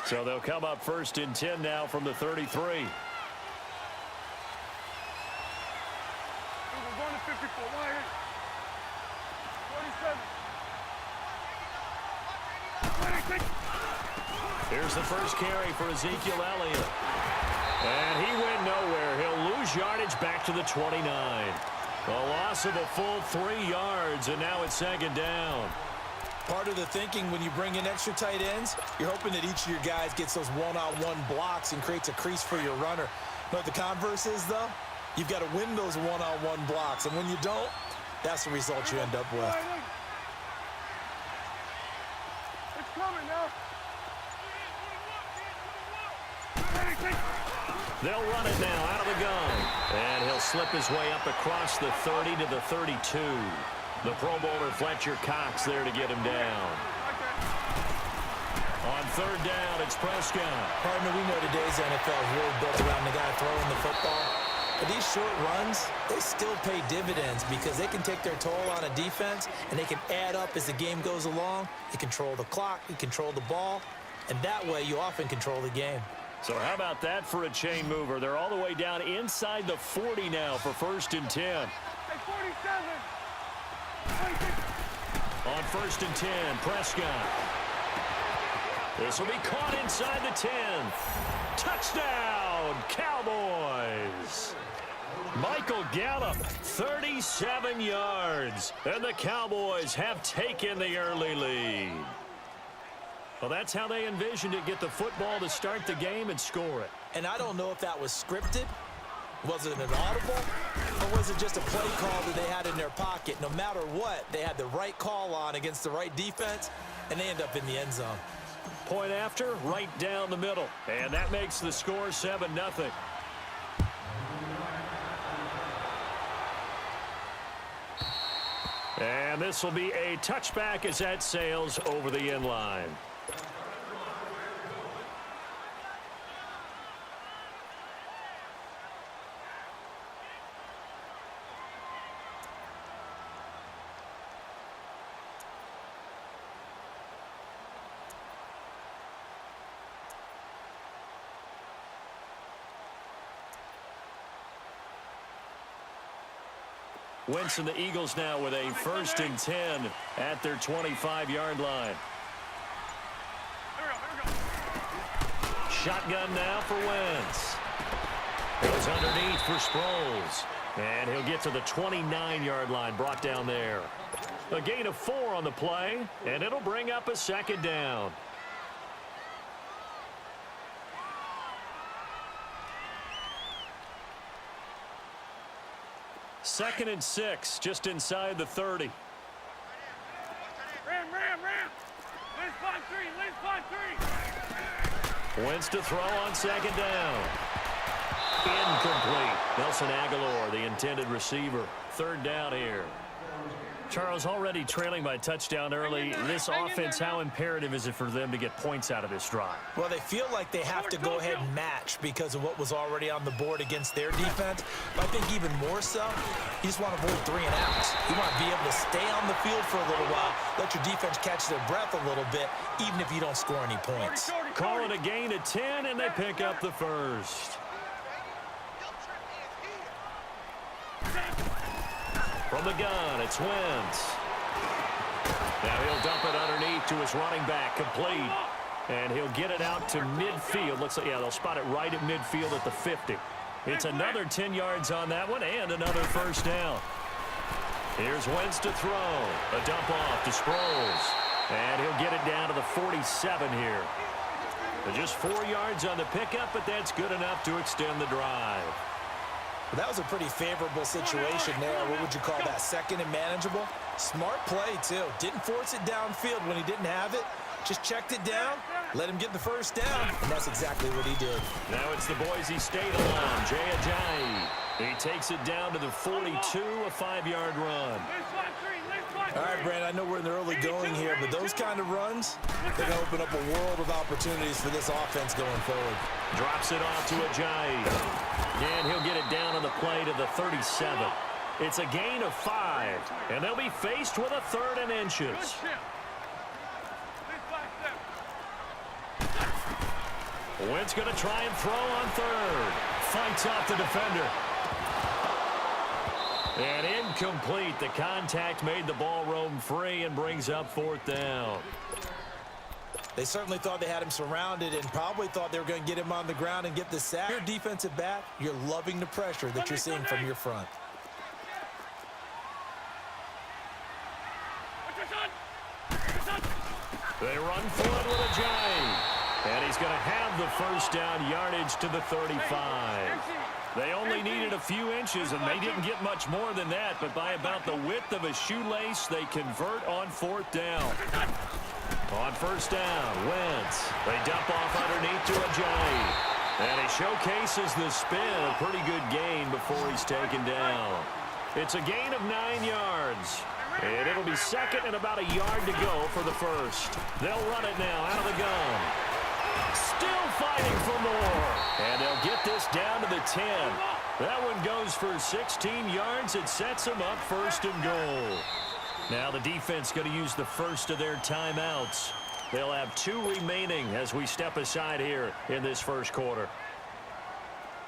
So they'll come up 1st and 10 now from the 33. We're going to 54. 47. Here's the first carry for Ezekiel Elliott. And he went nowhere. He'll lose yardage back to the 29. A loss of a full 3 yards, and now it's 2nd down. Part of the thinking when you bring in extra tight ends, you're hoping that each of your guys gets those one-on-one blocks and creates a crease for your runner. You know what the converse is, though? You've got to win those one-on-one blocks, and when you don't, that's the result you end up with. It's coming now. They'll run it now out of the gun. And he'll slip his way up across the 30 to the 32. The Pro Bowler Fletcher Cox there to get him down. On 3rd down, it's Prescott. Partner, we know today's NFL is really built around the guy throwing the football. But these short runs, they still pay dividends because they can take their toll on a defense, and they can add up as the game goes along. You control the clock, you control the ball, and that way you often control the game. So how about that for a chain mover? They're all the way down inside the 40 now for 1st and 10. Hey, 47. On 1st and 10, Prescott. This will be caught inside the 10. Touchdown, Cowboys. Michael Gallup, 37 yards. And the Cowboys have taken the early lead. Well, that's how they envisioned it. Get the football to start the game and score it. And I don't know if that was scripted. Was it an audible? Or was it just a play call that they had in their pocket? No matter what, they had the right call on against the right defense, and they end up in the end zone. Point after, right down the middle. And that makes the score 7-0. And this will be a touchback as that sails over the end line. Wentz and the Eagles now with a 1st and 10 at their 25-yard line. Shotgun now for Wentz. Goes underneath for Sproles. And he'll get to the 29-yard line, brought down there. A gain of 4 on the play, and it'll bring up a 2nd down. Second and 6, just inside the 30. Ram. Lynch 5-3. Wentz to throw on 2nd down. Incomplete. Nelson Aguilar, the intended receiver. 3rd down here. Charles, already trailing by touchdown early. This offense, how imperative is it for them to get points out of this drive? Well, they feel like they have to go ahead and match because of what was already on the board against their defense. But I think even more so, you just want to avoid 3 and outs. You want to be able to stay on the field for a little while, let your defense catch their breath a little bit, even if you don't score any points. Call it a gain of 10, and they pick up the 1st. From the gun, it's Wentz. Now he'll dump it underneath to his running back, complete. And he'll get it out to midfield. Looks like, yeah, they'll spot it right at midfield at the 50. It's another 10 yards on that one and another 1st down. Here's Wentz to throw. A dump off to Sproles. And he'll get it down to the 47 here. Just 4 yards on the pickup, but that's good enough to extend the drive. That was a pretty favorable situation there. What would you call that? 2nd and manageable? Smart play, too. Didn't force it downfield when he didn't have it. Just checked it down, let him get the 1st down, and that's exactly what he did. Now it's the Boise State alum, Jay Ajayi. He takes it down to the 42, a 5-yard run. All right, Brandon, I know we're in the early going here, but those kind of runs, they're going to open up a world of opportunities for this offense going forward. Drops it off to Ajayi. And he'll get it down on the play to the 37. It's a gain of 5, and they'll be faced with a 3rd and inches. Wentz going to try and throw on third. Fights off the defender. And incomplete. The contact made the ball roam free and brings up fourth down. They certainly thought they had him surrounded and probably thought they were going to get him on the ground and get the sack. Your defensive back, you're loving the pressure that you're seeing from your front. They run for it with a giant. And he's going to have the first down yardage to the 35. They only needed a few inches, and they didn't get much more than that. But by about the width of a shoelace, they convert on fourth down. On first down, Wentz. They dump off underneath to Ajayi. And he showcases the spin, a pretty good gain before he's taken down. It's a gain of 9 yards. And it'll be second and about a yard to go for the first. They'll run it now out of the gun. Still fighting for more. And they'll get this down to the 10. That one goes for 16 yards. It sets them up first and goal. Now the defense going to use the first of their timeouts. They'll have 2 remaining as we step aside here in this first quarter.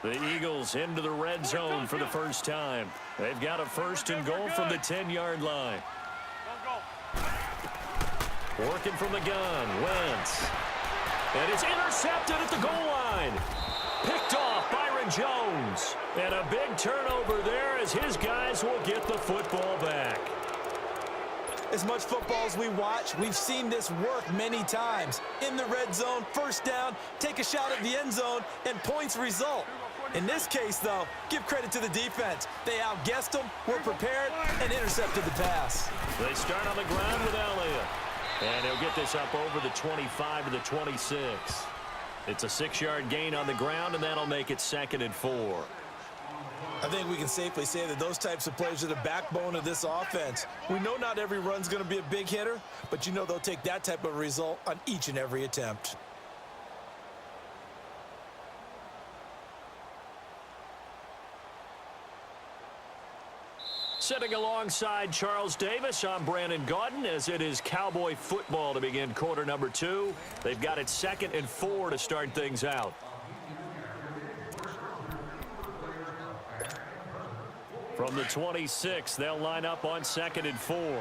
The Eagles into the red zone for the first time. They've got a first and goal from the 10-yard line. Working from the gun, Wentz. And it's intercepted at the goal line. Picked off Byron Jones. And a big turnover there as his guys will get the football back. As much football as we watch, we've seen this work many times. In the red zone, first down, take a shot at the end zone, and points result. In this case, though, give credit to the defense. They outguessed them, were prepared, and intercepted the pass. They start on the ground with Elliott. And he'll get this up over the 25 to the 26. It's a 6-yard gain on the ground, and that'll make it 2nd and 4. I think we can safely say that those types of plays are the backbone of this offense. We know not every run's going to be a big hitter, but you know they'll take that type of result on each and every attempt. Sitting alongside Charles Davis, I'm Brandon Gaudin, as it is Cowboy football to begin quarter number 2. They've got it 2nd and 4 to start things out. From the 26, they'll line up on 2nd and 4. Here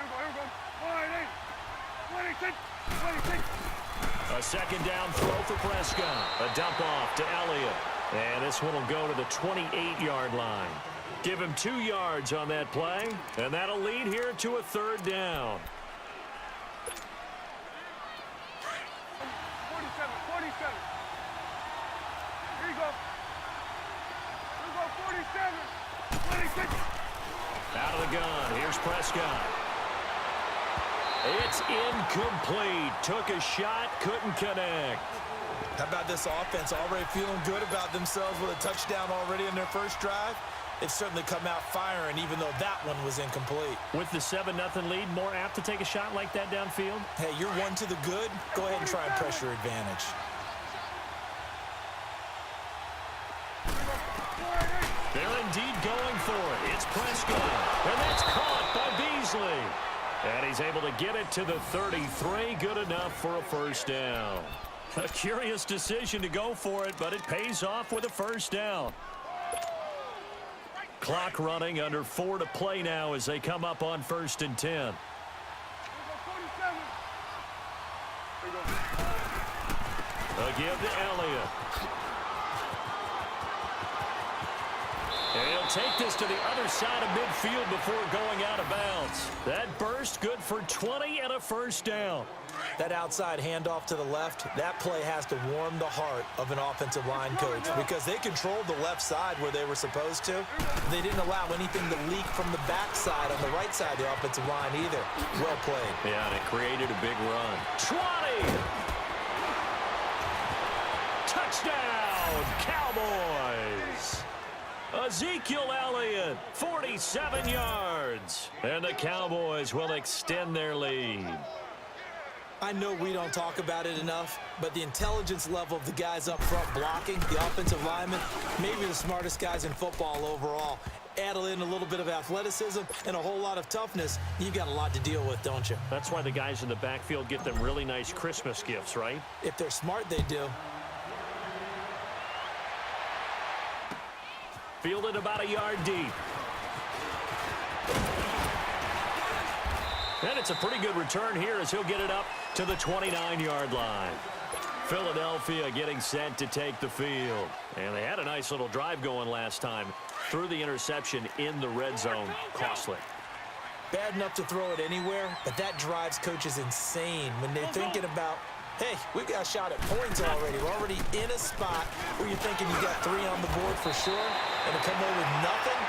we go. 26. A second down throw for Prescott. A dump off to Elliott. And this one will go to the 28-yard line. Give him 2 yards on that play, and that'll lead here to a 3rd down. 47. Here you go. 47. 26. Out of the gun. Here's Prescott. It's incomplete. Took a shot, couldn't connect. How about this offense already feeling good about themselves with a touchdown already in their first drive? They've certainly come out firing, even though that one was incomplete. With the 7-0 lead, more apt to take a shot like that downfield? Hey, you're one to the good. Go ahead and try and press your advantage. They're indeed going for it. It's Prescott, and that's caught by Beasley. And he's able to get it to the 33. Good enough for a first down. A curious decision to go for it, but it pays off with a first down. Clock running, under 4 to play now as they come up on 1st and 10. A give to Elliott. And he'll take this to the other side of midfield before going out of bounds. That burst good for 20 and a first down. That outside handoff to the left, that play has to warm the heart of an offensive line coach because they controlled the left side where they were supposed to. They didn't allow anything to leak from the backside on the right side of the offensive line either. Well played. Yeah, and it created a big run. 20! Touchdown, Cowboys! Ezekiel Elliott, 47 yards. And the Cowboys will extend their lead. I know we don't talk about it enough, but the intelligence level of the guys up front blocking, the offensive linemen, maybe the smartest guys in football overall. add in a little bit of athleticism and a whole lot of toughness, you've got a lot to deal with, don't you? That's why the guys in the backfield get them really nice Christmas gifts, right? If they're smart, they do. Fielded about a yard deep. And it's a pretty good return here as he'll get it up to the 29-yard line. Philadelphia getting set to take the field. And they had a nice little drive going last time. Threw the interception in the red zone. Costly. Bad enough to throw it anywhere, but that drives coaches insane when they're thinking about, hey, we got a shot at points already. We're already in a spot where you're thinking you got 3 on the board for sure, and to come away with nothing,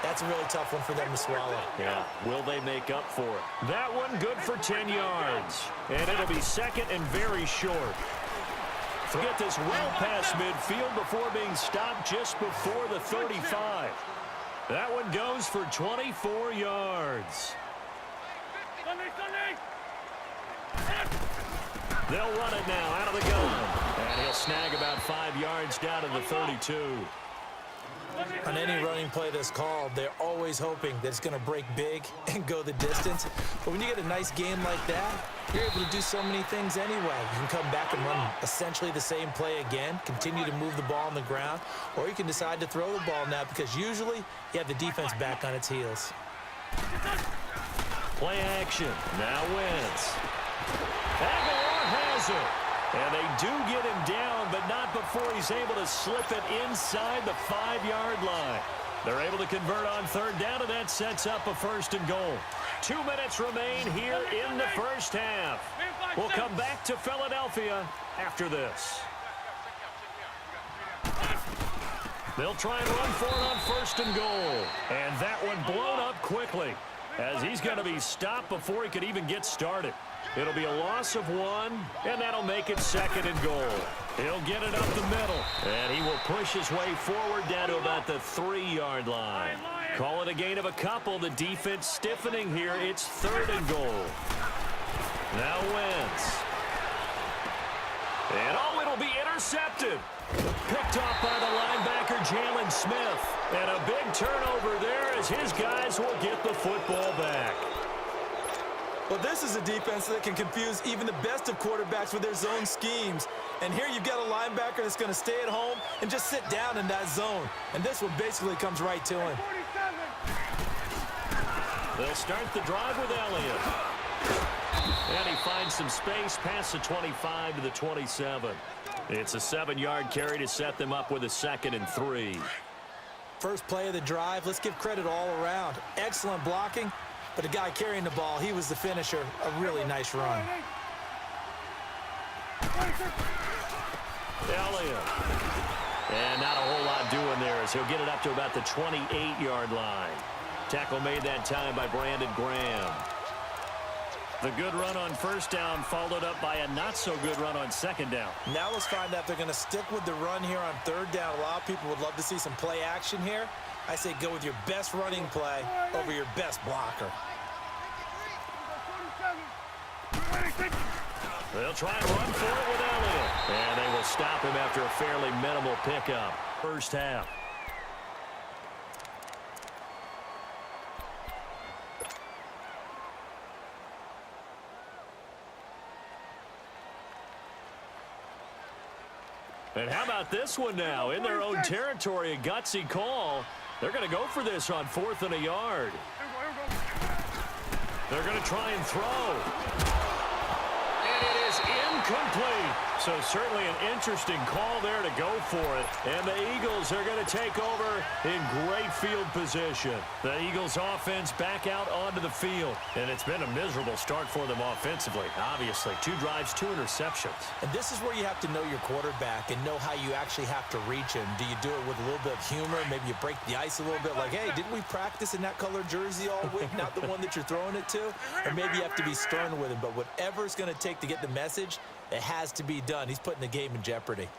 that's a really tough one for them to swallow. Yeah, will they make up for it? That one good for 10 yards. And it'll be second and very short. Get this well past midfield before being stopped just before the 35. That one goes for 24 yards. They'll run it now out of the gun. And he'll snag about 5 yards down to the 32. On any running play that's called, they're always hoping that it's going to break big and go the distance. But when you get a nice game like that, you're able to do so many things anyway. You can come back and run essentially the same play again, continue to move the ball on the ground, or you can decide to throw the ball now because usually you have the defense back on its heels. Play action. Now Wentz. Aguilar has it. And they do get him down, but not before he's able to slip it inside the 5-yard line. They're able to convert on third down, and that sets up a 1st and goal. 2 minutes remain here in the first half. We'll come back to Philadelphia after this. They'll try and run for it on 1st and goal. And that one blown up quickly as he's going to be stopped before he could even get started. It'll be a loss of 1, and that'll make it 2nd and goal. He'll get it up the middle, and he will push his way forward down to about the 3-yard line. Call it a gain of a couple. The defense stiffening here. It's 3rd and goal. Now Wentz. And it'll be intercepted. Picked off by the linebacker, Jalen Smith. And a big turnover there as his guys will get the football back. Well, this is a defense that can confuse even the best of quarterbacks with their zone schemes. And here you've got a linebacker that's going to stay at home and just sit down in that zone. And this one basically comes right to him. They'll start the drive with Elliott. And he finds some space past the 25 to the 27. It's a 7-yard carry to set them up with a 2nd and 3. First play of the drive, let's give credit all around. Excellent blocking. But the guy carrying the ball, he was the finisher. A really nice run. Elliott. And not a whole lot doing there as he'll get it up to about the 28-yard line. Tackle made that time by Brandon Graham. The good run on 1st down followed up by a not-so-good run on 2nd down. Now let's find out if they're going to stick with the run here on 3rd down. A lot of people would love to see some play action here. I say go with your best running play over your best blocker. They'll try and run for it with Elliott. And they will stop him after a fairly minimal pickup. First half. And how about this one now? In their own territory, a gutsy call. They're going to go for this on 4th and a yard. They're going to try and throw. And it is incomplete. So certainly an interesting call there to go for it. And the Eagles are going to take over in great field position. The Eagles offense back out onto the field. And it's been a miserable start for them offensively. Obviously, 2 drives, 2 interceptions. And this is where you have to know your quarterback and know how you actually have to reach him. Do you do it with a little bit of humor? Maybe you break the ice a little bit like, hey, didn't we practice in that color jersey all week? Not the one that you're throwing it to? Or maybe you have to be stern with him. But whatever it's going to take to get the message, it has to be done. He's putting the game in jeopardy.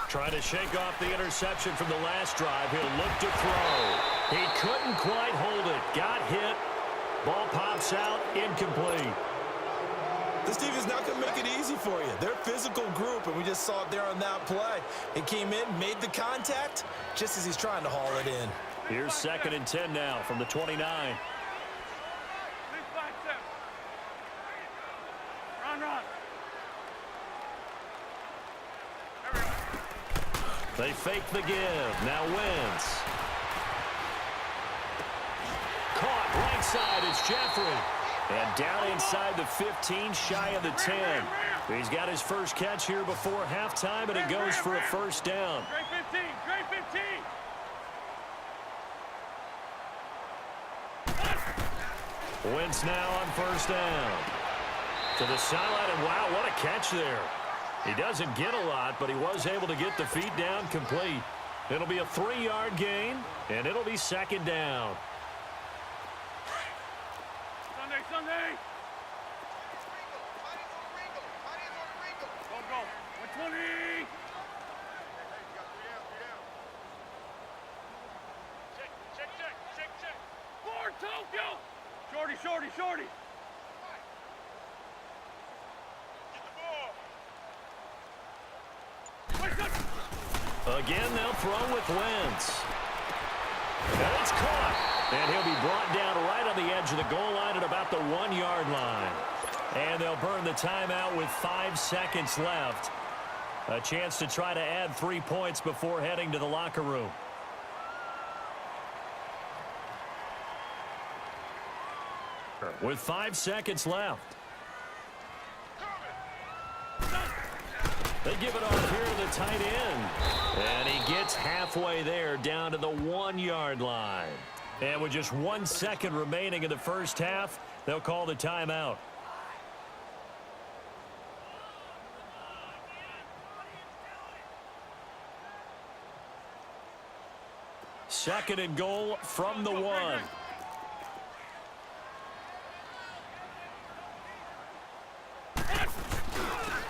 Trying to shake off the interception from the last drive. He'll look to throw. He couldn't quite hold it. Got hit. Ball pops out. Incomplete. This defense is not going to make it easy for you. They're a physical group, and we just saw it there on that play. It came in, made the contact, just as he's trying to haul it in. Here's 2nd and 10 now from the 29. 6-5-7. Run. They fake the give. Now Wentz. Caught right side. It's Jeffrey. And down inside the 15, shy of the 10. He's got his first catch here before halftime, and it goes for a first down. Great 15. Great 15. Wentz now on first down. To the sideline, and wow, what a catch there. He doesn't get a lot, but he was able to get the feet down complete. It'll be a 3-yard gain, and it'll be 2nd down. Sunday. Go. 120. Check. Forward, Tokyo. Shorty. Again, they'll throw with Wentz. And it's caught. And he'll be brought down right on the edge of the goal line at about the 1-yard line. And they'll burn the timeout with 5 seconds left. A chance to try to add 3 points before heading to the locker room. With 5 seconds left. They give it off here to the tight end. And he gets halfway there down to the 1-yard line. And with just 1 second remaining in the first half, they'll call the timeout. Second and goal from the 1.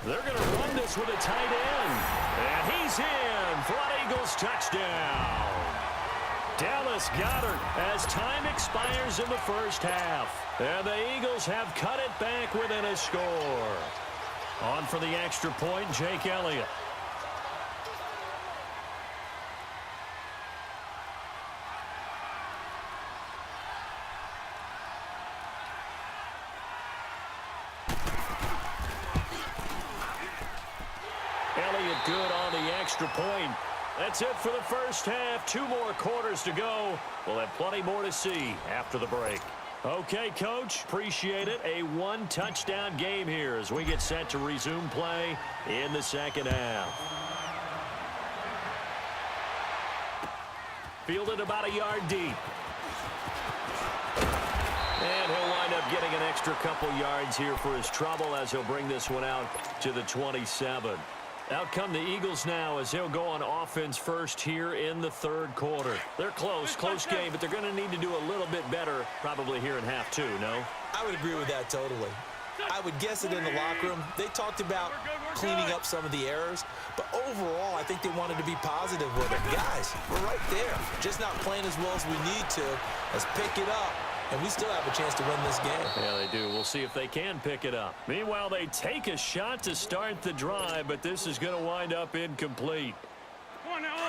They're going to run this with a tight end. And he's in for an Eagles touchdown. Dallas Goedert as time expires in the first half. And the Eagles have cut it back within a score. On for the extra point, Jake Elliott. Elliott good on the extra point. That's it for the first half. 2 more quarters to go. We'll have plenty more to see after the break. Okay, Coach, appreciate it. A 1-touchdown game here as we get set to resume play in the second half. Fielded about a yard deep. And he'll wind up getting an extra couple yards here for his trouble as he'll bring this one out to the 27. Out come the Eagles now as they'll go on offense first here in the third quarter. They're close game, but they're going to need to do a little bit better probably here in half 2, no? I would agree with that totally. I would guess that in the locker room, they talked about cleaning up some of the errors, but overall, I think they wanted to be positive with it. Guys, we're right there. Just not playing as well as we need to. Let's pick it up. And we still have a chance to win this game. Yeah, they do. We'll see if they can pick it up. Meanwhile, they take a shot to start the drive, but this is going to wind up incomplete.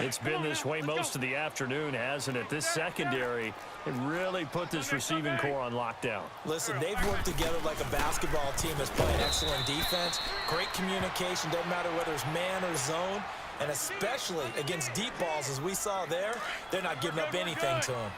It's been this way most of the afternoon, hasn't it? This secondary, it really put this receiving core on lockdown. Listen, they've worked together like a basketball team that's playing excellent defense. Great communication, doesn't matter whether it's man or zone. And especially against deep balls, as we saw there, they're not giving up anything to them.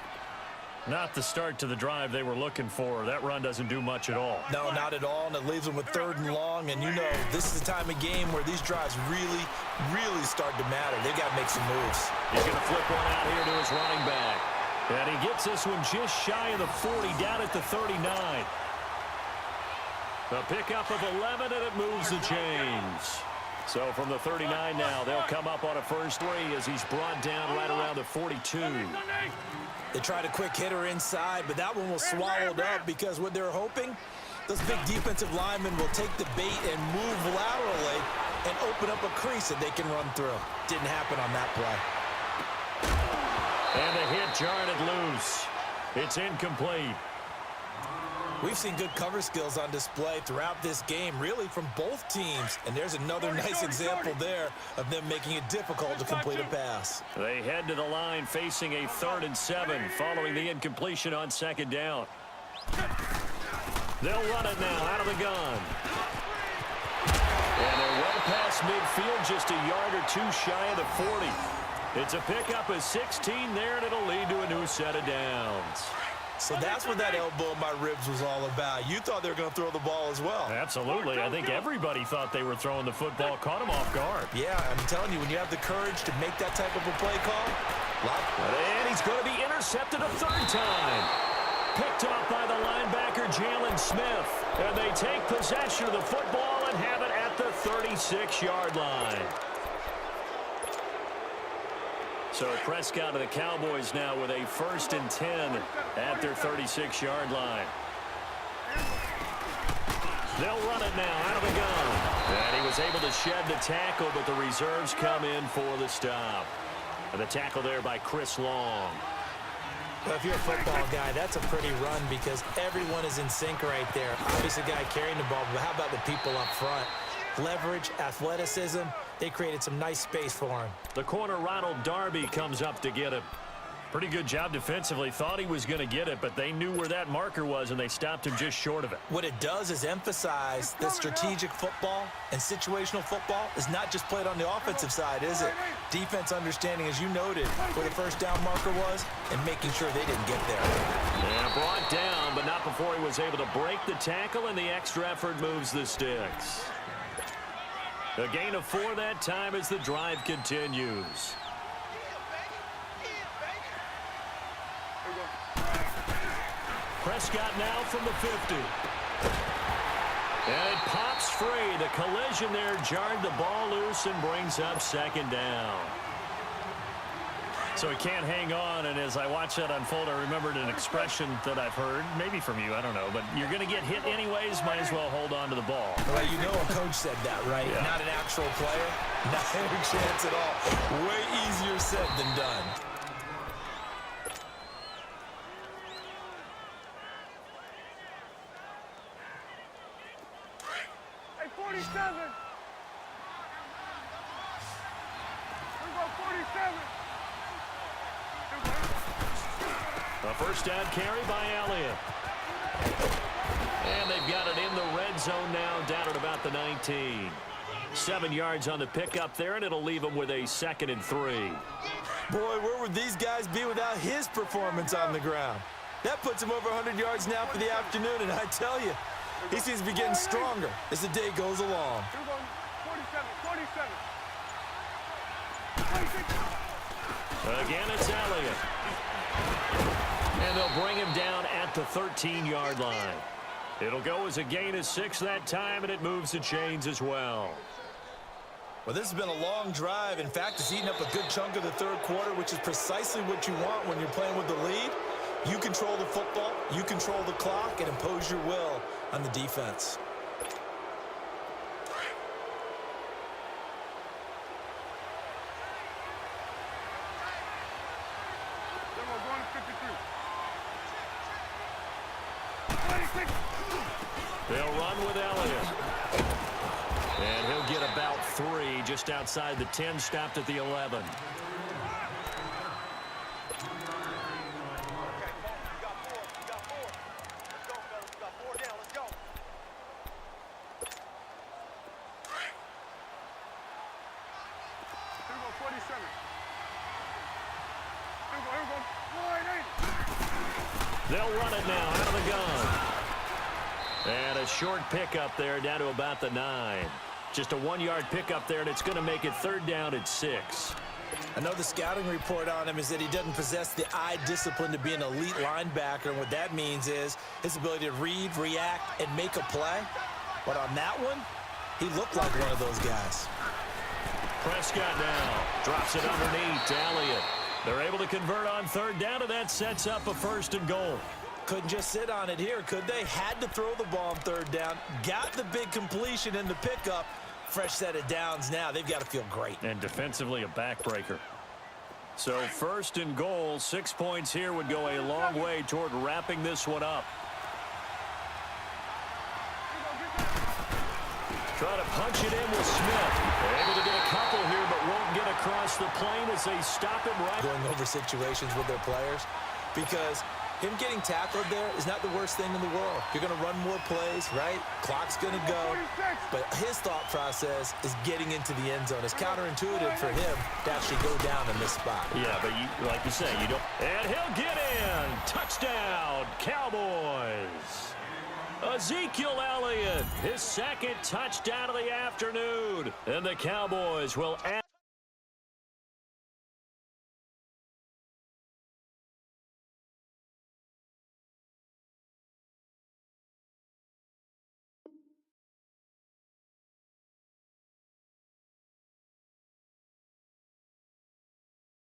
Not the start to the drive they were looking for. That run doesn't do much at all. No, not at all, and it leaves them with 3rd and long. And you know, this is the time of game where these drives really start to matter. They've got to make some moves. He's going to flip one out here to his running back. And he gets this one just shy of the 40, down at the 39. The pickup of 11, and it moves the chains. So from the 39 now, they'll come up on a first 3 as he's brought down right around the 42. They tried a quick hitter inside, but that one was swallowed up because what they're hoping, those big defensive linemen will take the bait and move laterally and open up a crease that they can run through. Didn't happen on that play. And the hit jarred it loose. It's incomplete. We've seen good cover skills on display throughout this game, really from both teams. And there's another nice example there of them making it difficult to complete a pass. They head to the line facing a 3rd and 7 following the incompletion on 2nd down. They'll run it now out of the gun. And they're well past midfield, just a yard or two shy of the 40. It's a pickup of 16 there, and it'll lead to a new set of downs. So that's what that elbow in my ribs was all about. You thought they were going to throw the ball as well. Absolutely. I think everybody thought they were throwing the football. Caught him off guard. Yeah, I'm telling you, when you have the courage to make that type of a play call, and he's going to be intercepted a 3rd time. Picked off by the linebacker, Jalen Smith. And they take possession of the football and have it at the 36-yard line. So Prescott of the Cowboys now with a 1st and 10 at their 36-yard line. They'll run it now out of the gun. And he was able to shed the tackle, but the reserves come in for the stop. And the tackle there by Chris Long. Well, if you're a football guy, that's a pretty run because everyone is in sync right there. Obviously, the guy carrying the ball, but how about the people up front? Leverage, athleticism, they created some nice space for him. The corner, Ronald Darby, comes up to get him. Pretty good job defensively. Thought he was going to get it, but they knew where that marker was, and they stopped him just short of it. What it does is emphasize that strategic football and situational football is not just played on the offensive side, is it? Defense understanding, as you noted, where the 1st down marker was and making sure they didn't get there. And brought down, but not before he was able to break the tackle, and the extra effort moves the sticks. A gain of 4 that time as the drive continues. Prescott now from the 50. And it pops free. The collision there jarred the ball loose and brings up 2nd down. So he can't hang on, and as I watch that unfold, I remembered an expression that I've heard, maybe from you, I don't know, but you're going to get hit anyways, might as well hold on to the ball. Well, you know a coach said that, right? Yeah. Not an actual player. Not any chance at all. Way easier said than done. Hey, 47. We go 47. A 1st down carry by Elliott. And they've got it in the red zone now, down at about the 19. 7 yards on the pickup there, and it'll leave them with a 2nd and 3. Boy, where would these guys be without his performance on the ground? That puts him over 100 yards now for the afternoon, and I tell you, he seems to be getting stronger as the day goes along. 47, 26. Again, it's Elliott. And they'll bring him down at the 13-yard line. It'll go as a gain of 6 that time, and it moves the chains as well. Well, this has been a long drive. In fact, it's eaten up a good chunk of the 3rd quarter, which is precisely what you want when you're playing with the lead. You control the football, you control the clock, and impose your will on the defense. They'll run with Elliott. And he'll get about 3 just outside the 10, stopped at the 11. They'll run it now out of the gun. And a short pickup there down to about the 9. Just a 1-yard pickup there, and it's going to make it 3rd down at 6. I know the scouting report on him is that he doesn't possess the eye discipline to be an elite linebacker, and what that means is his ability to read, react, and make a play. But on that one, he looked like one of those guys. Prescott now drops it underneath to Elliott. They're able to convert on 3rd down, and that sets up a 1st and goal. Couldn't just sit on it here, could they? Had to throw the ball on 3rd down. Got the big completion in the pickup. Fresh set of downs now. They've got to feel great. And defensively, a backbreaker. So 1st and goal, 6 points here would go a long way toward wrapping this one up. punch it in with Smith. They're able to get a couple here, but won't get across the plane as they stop him right. Going over situations with their players, because him getting tackled there is not the worst thing in the world. You're going to run more plays, right? Clock's going to go. But his thought process is getting into the end zone. It's counterintuitive for him to actually go down in this spot. Yeah, but like you say, you don't. And he'll get in. Touchdown, Cowboys. Ezekiel Elliott, his second touchdown of the afternoon. And the Cowboys will add.